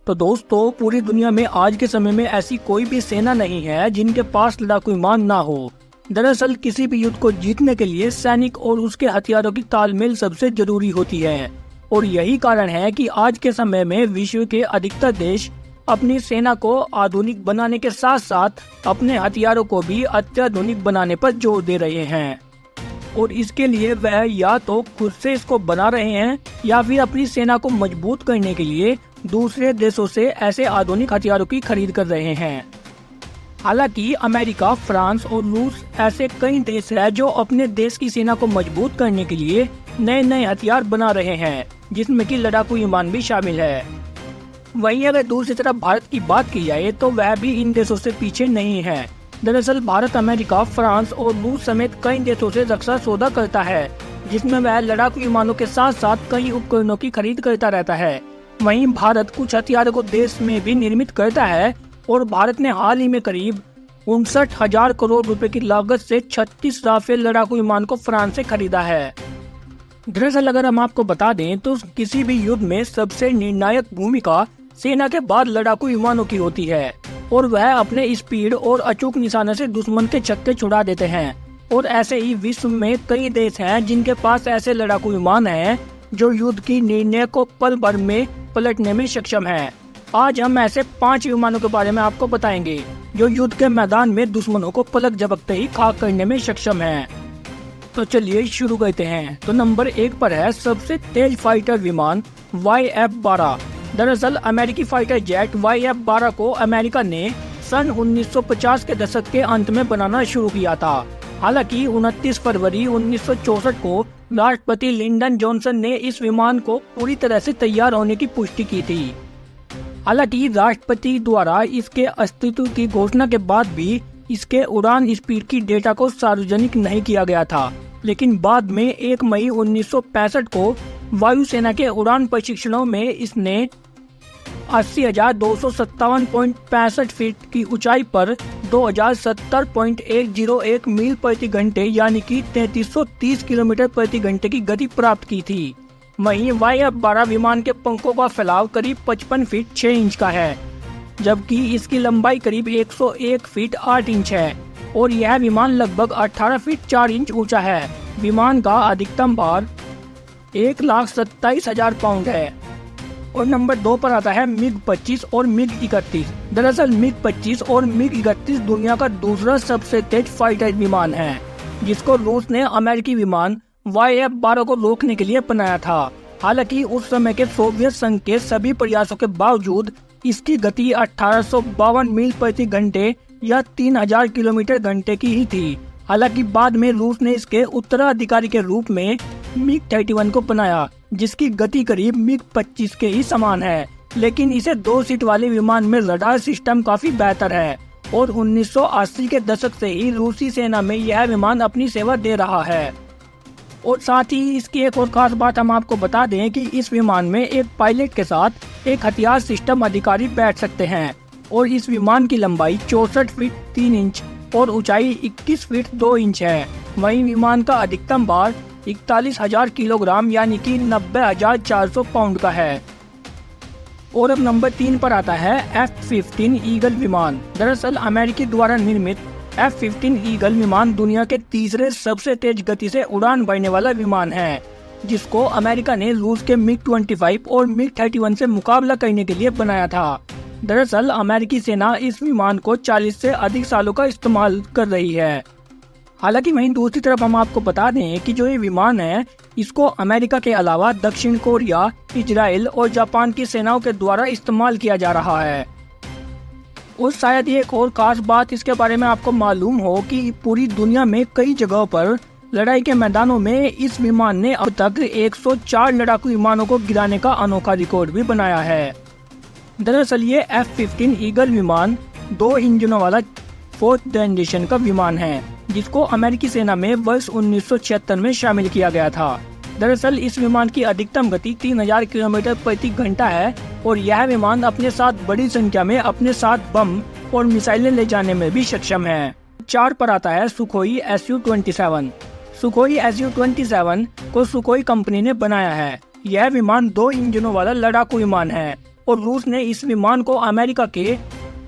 तो दोस्तों, पूरी दुनिया में आज के समय में ऐसी कोई भी सेना नहीं है जिनके पास लड़ाकू विमान ना हो। दरअसल किसी भी युद्ध को जीतने के लिए सैनिक और उसके हथियारों की तालमेल सबसे जरूरी होती है और यही कारण है कि आज के समय में विश्व के अधिकतर देश अपनी सेना को आधुनिक बनाने के साथ साथ अपने हथियारों को भी अत्याधुनिक बनाने पर जोर दे रहे हैं और इसके लिए वह या तो खुद से इसको बना रहे हैं या फिर अपनी सेना को मजबूत करने के लिए दूसरे देशों से ऐसे आधुनिक हथियारों की खरीद कर रहे हैं। हालांकि अमेरिका, फ्रांस और रूस ऐसे कई देश हैं जो अपने देश की सेना को मजबूत करने के लिए नए नए हथियार बना रहे हैं, जिसमें कि लड़ाकू विमान भी शामिल है। वहीं अगर दूसरी तरफ भारत की बात की जाए तो वह भी इन देशों से पीछे नहीं है। दरअसल भारत अमेरिका, फ्रांस और रूस समेत कई देशों से रक्षा सौदा करता है, जिसमें वह लड़ाकू विमानों के साथ साथ कई उपकरणों की खरीद करता रहता है। वहीं भारत कुछ हथियारों को देश में भी निर्मित करता है और भारत ने हाल ही में करीब 59,000 करोड़ रुपए की लागत से 36 राफेल लड़ाकू विमान को फ्रांस से खरीदा है। दरअसल अगर हम आपको बता दें तो किसी भी युद्ध में सबसे निर्णायक भूमिका सेना के बाद लड़ाकू विमानों की होती है और वह अपने स्पीड और अचूक निशाने से दुश्मन के छक्के छुड़ा देते हैं। और ऐसे ही विश्व में कई देश हैं जिनके पास ऐसे लड़ाकू विमान हैं जो युद्ध की निर्णय को पल भर में पलटने में सक्षम है। आज हम ऐसे 5 विमानों के बारे में आपको बताएंगे जो युद्ध के मैदान में दुश्मनों को पलक झपकते ही खाक करने में सक्षम है। तो चलिए शुरू करते हैं। तो नंबर 1 पर है सबसे तेज फाइटर विमान YF-12। दरअसल अमेरिकी फाइटर जेट YF-12 को अमेरिका ने सन 1950 के दशक के अंत में बनाना शुरू किया था। हालांकि 29 फरवरी 1964 को राष्ट्रपति लिंडन जॉनसन ने इस विमान को पूरी तरह से तैयार होने की पुष्टि की थी। हालांकि राष्ट्रपति द्वारा इसके अस्तित्व की घोषणा के बाद भी इसके उड़ान स्पीड की डेटा को सार्वजनिक नहीं किया गया था, लेकिन बाद में 1 मई 1965 को वायुसेना के उड़ान प्रशिक्षणों में इसने 80,257.65 फीट की ऊंचाई पर 2070.101 मील प्रति घंटे यानी कि 3330 किलोमीटर प्रति घंटे की गति प्राप्त की थी। वहीं YF-12 विमान के पंखों का फैलाव करीब 55 फीट 6 इंच का है, जबकि इसकी लंबाई करीब 101 फीट 8 इंच है और यह विमान लगभग 18 फीट 4 इंच ऊंचा है। विमान का अधिकतम भार 1,27,000 पाउंड है। और नंबर 2 पर आता है MiG-25 और MiG-31। दरअसल MiG-25 और MiG-31 दुनिया का दूसरा सबसे तेज फाइटर विमान है, जिसको रूस ने अमेरिकी विमान YF-12 को रोकने के लिए बनाया था। हालांकि उस समय के सोवियत संघ के सभी प्रयासों के बावजूद इसकी गति 1852 मील प्रति घंटे या 3000 किलोमीटर घंटे की ही थी। हालांकि बाद में रूस ने इसके उत्तराधिकारी के रूप में MiG-31 को बनाया, जिसकी गति करीब MiG-25 के ही समान है, लेकिन इसे 2 सीट वाले विमान में रडार सिस्टम काफी बेहतर है और 1980 के दशक से ही रूसी सेना में यह विमान अपनी सेवा दे रहा है। और साथ ही इसकी एक और खास बात हम आपको बता दें कि इस विमान में एक पायलट के साथ एक हथियार सिस्टम अधिकारी बैठ सकते हैं और इस विमान की लंबाई 64 फीट 3 इंच और ऊंचाई 21 फीट 2 इंच है। वहीं विमान का अधिकतम भार 41,000 किलोग्राम यानी कि 90,400 पाउंड का है। और अब नंबर 3 पर आता है F-15 ईगल विमान। दरअसल अमेरिकी द्वारा निर्मित F-15 ईगल विमान दुनिया के तीसरे सबसे तेज गति से उड़ान भरने वाला विमान है, जिसको अमेरिका ने रूस के MiG-25 और MiG-31 से मुकाबला करने के लिए बनाया था। दरअसल अमेरिकी सेना इस विमान को 40 से अधिक सालों का इस्तेमाल कर रही है। हालांकि वहीं दूसरी तरफ हम आपको बता दें कि जो ये विमान है, इसको अमेरिका के अलावा दक्षिण कोरिया, इजराइल और जापान की सेनाओं के द्वारा इस्तेमाल किया जा रहा है। और शायद ये एक और खास बात इसके बारे में आपको मालूम हो कि पूरी दुनिया में कई जगहों पर लड़ाई के मैदानों में इस विमान ने अब तक 104 लड़ाकू विमानों को गिराने का अनोखा रिकॉर्ड भी बनाया है। दरअसल ये F-15 ईगल विमान 2 इंजनों वाला 4th जनरेशन का विमान है, जिसको अमेरिकी सेना में वर्ष 1976 में शामिल किया गया था। दरअसल इस विमान की अधिकतम गति 3000 किलोमीटर प्रति घंटा है और यह विमान अपने साथ बड़ी संख्या में अपने साथ बम और मिसाइलें ले जाने में भी सक्षम है। 4 पर आता है सुखोई Su-27। सुखोई Su-27 को सुखोई कंपनी ने बनाया है। यह विमान 2 इंजनों वाला लड़ाकू विमान है और रूस ने इस विमान को अमेरिका के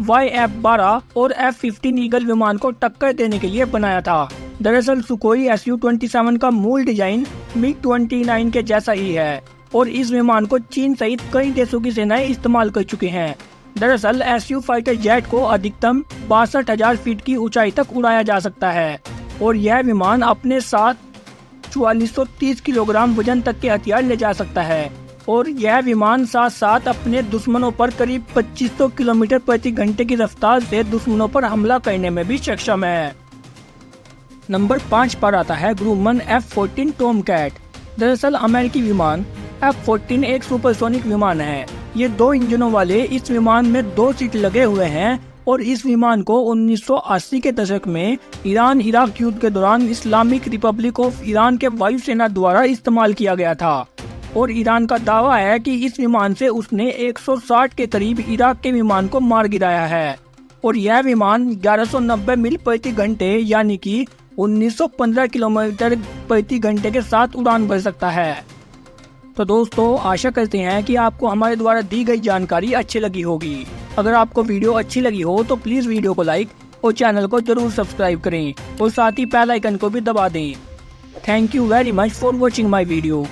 YF-12 और F-15 ईगल विमान को टक्कर देने के लिए बनाया था। दरअसल सुखोई Su-27 का मूल डिजाइन MiG-29 के जैसा ही है और इस विमान को चीन सहित कई देशों की सेनाएं इस्तेमाल कर चुके हैं। दरअसल Su फाइटर जेट को अधिकतम 62,000 फीट की ऊंचाई तक उड़ाया जा सकता है और यह विमान अपने साथ 4430 किलोग्राम वजन तक के हथियार ले जा सकता है और यह विमान साथ साथ अपने दुश्मनों पर करीब 2500 किलोमीटर प्रति घंटे की रफ्तार से दुश्मनों पर हमला करने में भी सक्षम है। नंबर 5 पर आता है ग्रूमन F-14 टॉमकैट। दरअसल अमेरिकी विमान F-14 एक सुपरसोनिक विमान है। ये 2 इंजनों वाले इस विमान में 2 सीट लगे हुए हैं और इस विमान को 1980 के दशक में ईरान इराक युद्ध के दौरान इस्लामिक रिपब्लिक ऑफ ईरान के वायुसेना द्वारा इस्तेमाल किया गया था और ईरान का दावा है कि इस विमान से उसने 160 के करीब इराक के विमान को मार गिराया है और यह विमान 1190 मील प्रति घंटे यानी कि 1915 किलोमीटर प्रति घंटे के साथ उड़ान भर सकता है। तो दोस्तों आशा करते हैं कि आपको हमारे द्वारा दी गई जानकारी अच्छी लगी होगी। अगर आपको वीडियो अच्छी लगी हो तो प्लीज वीडियो को लाइक और चैनल को जरूर सब्सक्राइब करें और साथ ही बेल आइकन को भी दबा दें। Thank you very much for watching my video.